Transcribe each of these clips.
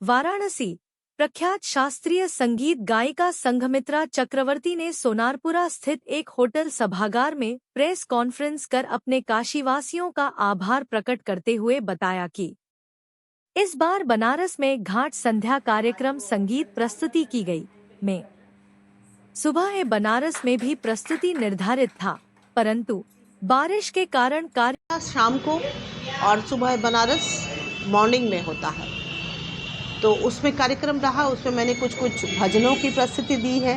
वाराणसी। प्रख्यात शास्त्रीय संगीत गायिका संघमित्रा चक्रवर्ती ने सोनारपुरा स्थित एक होटल सभागार में प्रेस कॉन्फ्रेंस कर अपने काशीवासियों का आभार प्रकट करते हुए बताया कि इस बार बनारस में घाट संध्या कार्यक्रम संगीत प्रस्तुति की गई। में सुबह बनारस में भी प्रस्तुति निर्धारित था, परंतु बारिश के कारण कार्य शाम को और सुबह बनारस मॉर्निंग में होता है, तो उसमें कार्यक्रम रहा। उसमें मैंने कुछ भजनों की प्रस्तुति दी है,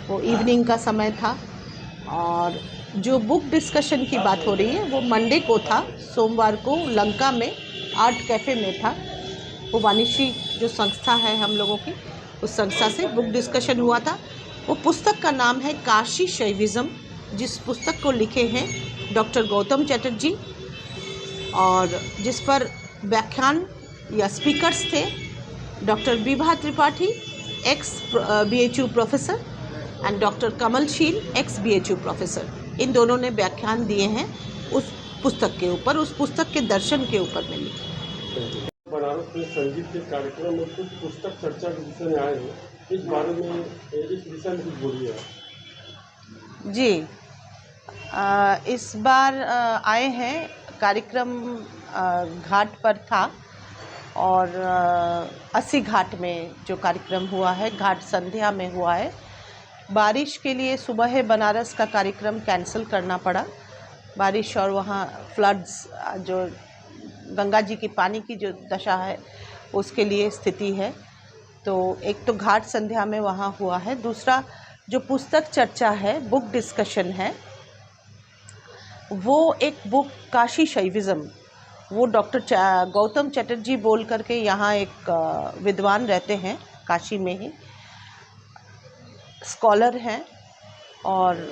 वो इवनिंग का समय था। और जो बुक डिस्कशन की बात हो रही है वो मंडे को था, सोमवार को लंका में आर्ट कैफ़े में था। वो वाणिश्री जो संस्था है हम लोगों की, उस संस्था से बुक डिस्कशन हुआ था। वो पुस्तक का नाम है काशी शैविज़्म, जिस पुस्तक को लिखे हैं डॉक्टर गौतम चटर्जी, और जिस पर व्याख्यान या स्पीकर्स थे doctor Vibha Tripathi, ex BHU professor, and doctor Kamalsheel, ex BHU professor. इन दोनों ने व्याख्यान दिए हैं उस पुस्तक के ऊपर, उस पुस्तक के दर्शन के ऊपर में लिखे। बनारस में संगीत के कार्यक्रम में कुछ पुस्तक चर्चा के विषय में आए हैं, इस बारे में इस विषय में कुछ बोलिए। जी, इस बार आए हैं, कार्यक्रम घाट पर था, और 80 घाट में जो कार्यक्रम हुआ है, घाट संध्या में हुआ है। बारिश के लिए सुबह बनारस का कार्यक्रम कैंसिल करना पड़ा। बारिश और वहाँ फ्लड्स, जो गंगा जी की पानी की जो दशा है उसके लिए स्थिति है, तो एक तो घाट संध्या में वहाँ हुआ है। दूसरा जो पुस्तक चर्चा है, बुक डिस्कशन है, वो एक बुक काशी शैविज़्म, वो डॉक्टर गौतम चटर्जी बोल करके यहाँ एक विद्वान रहते हैं काशी में ही, स्कॉलर हैं और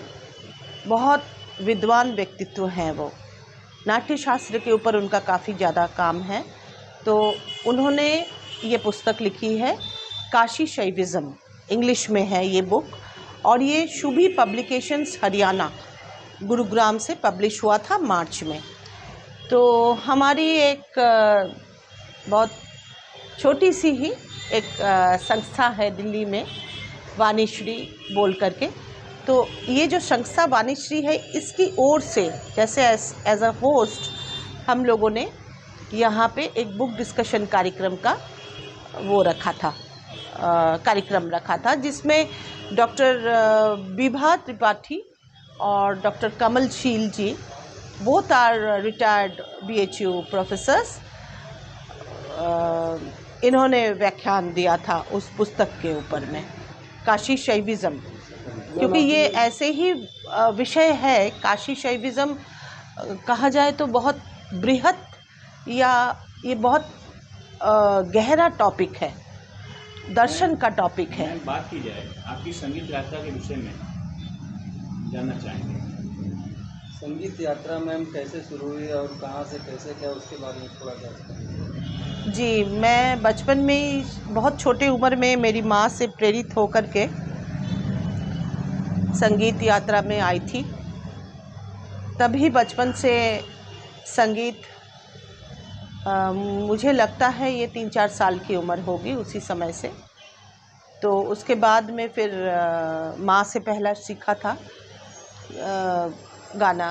बहुत विद्वान व्यक्तित्व हैं। वो नाट्य शास्त्र के ऊपर उनका काफ़ी ज़्यादा काम है, तो उन्होंने ये पुस्तक लिखी है काशी शैविज़्म, इंग्लिश में है ये बुक, और ये शुभी पब्लिकेशंस हरियाणा गुरुग्राम से पब्लिश हुआ था मार्च में। तो हमारी एक बहुत छोटी सी ही एक संस्था है दिल्ली में, वाणिश्री बोल करके, तो ये जो संस्था वाणिश्री है, इसकी ओर से जैसे एज अ होस्ट हम लोगों ने यहाँ पे एक बुक डिस्कशन कार्यक्रम का वो रखा था, कार्यक्रम रखा था, जिसमें डॉक्टर विभा त्रिपाठी और doctor Kamalsheel ji, both are retired BHU professors, इन्होंने व्याख्यान दिया था उस पुस्तक के ऊपर में, काशी शैविज़्म। क्योंकि ये ऐसे ही विषय है, काशी शैविज़्म कहा जाए तो बहुत बृहत, या ये बहुत गहरा टॉपिक है, दर्शन का टॉपिक है। बात की जाए आपकी संगीत यात्रा के विषय में जानना चाहेंगे। संगीत यात्रा मैम कैसे शुरू हुई और कहाँ से कैसे क्या, उसके बारे में थोड़ा जान। जी, मैं बचपन में ही, बहुत छोटे उम्र में मेरी माँ से प्रेरित होकर के संगीत यात्रा में आई थी। तभी बचपन से संगीत, मुझे लगता है ये 3-4 साल की उम्र होगी उसी समय से। तो उसके बाद में फिर माँ से पहला सीखा था गाना,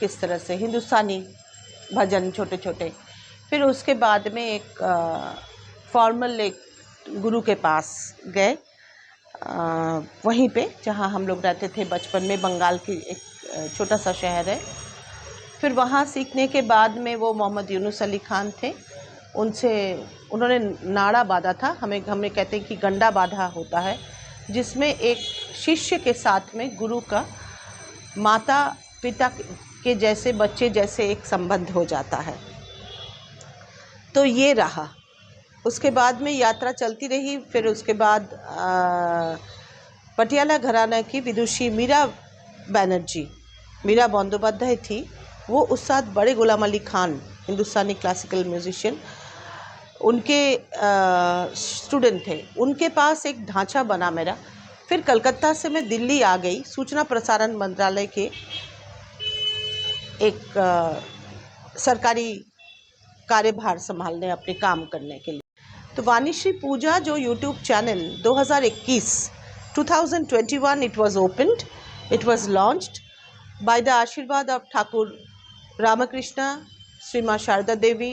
किस तरह से हिंदुस्तानी भजन छोटे छोटे। फिर उसके बाद में एक फॉर्मल एक गुरु के पास गए, वहीं पे जहाँ हम लोग रहते थे बचपन में, बंगाल की एक छोटा सा शहर है। फिर वहाँ सीखने के बाद में वो मोहम्मद यूनुस अली खान थे, उनसे उन्होंने नाड़ा बांधा था, हमें कहते हैं कि गंडा बांधा होता है, जिसमें एक शिष्य के साथ में गुरु का माता पिता के जैसे, बच्चे जैसे एक संबंध हो जाता है। तो ये रहा, उसके बाद में यात्रा चलती रही। फिर उसके बाद पटियाला घराना की विदुषी मीरा बनर्जी, मीरा बंदोपाध्याय थी, वो उस साथ बड़े गुलाम अली खान, हिंदुस्तानी क्लासिकल म्यूजिशियन, उनके स्टूडेंट थे। उनके पास एक ढांचा बना मेरा। फिर कलकत्ता से मैं दिल्ली आ गई, सूचना प्रसारण मंत्रालय के एक सरकारी कार्यभार संभालने, अपने काम करने के लिए। तो वाणीश्री पूजा जो YouTube channel 2021 it was opened, it was launched by the Ashirwad of Thakur Ramakrishna, Sri Ma Sharda Devi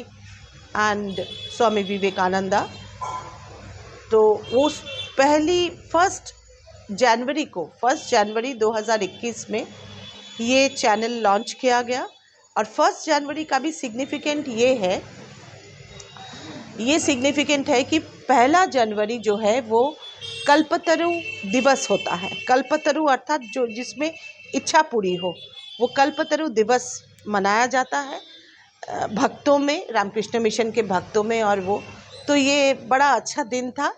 and Swami Vivekananda। तो वो पहली 1 जनवरी 2021 में ये चैनल लॉन्च किया गया। और 1 जनवरी का भी सिग्निफिकेंट है कि 1 जनवरी जो है वो कल्पतरु दिवस होता है। कल्पतरु अर्थात जो जिसमें इच्छा पूरी हो, वो कल्पतरु दिवस मनाया जाता है भक्तों में, रामकृष्ण मिशन के भक्तों में। और वो तो ये बड़ा अच्छा दिन था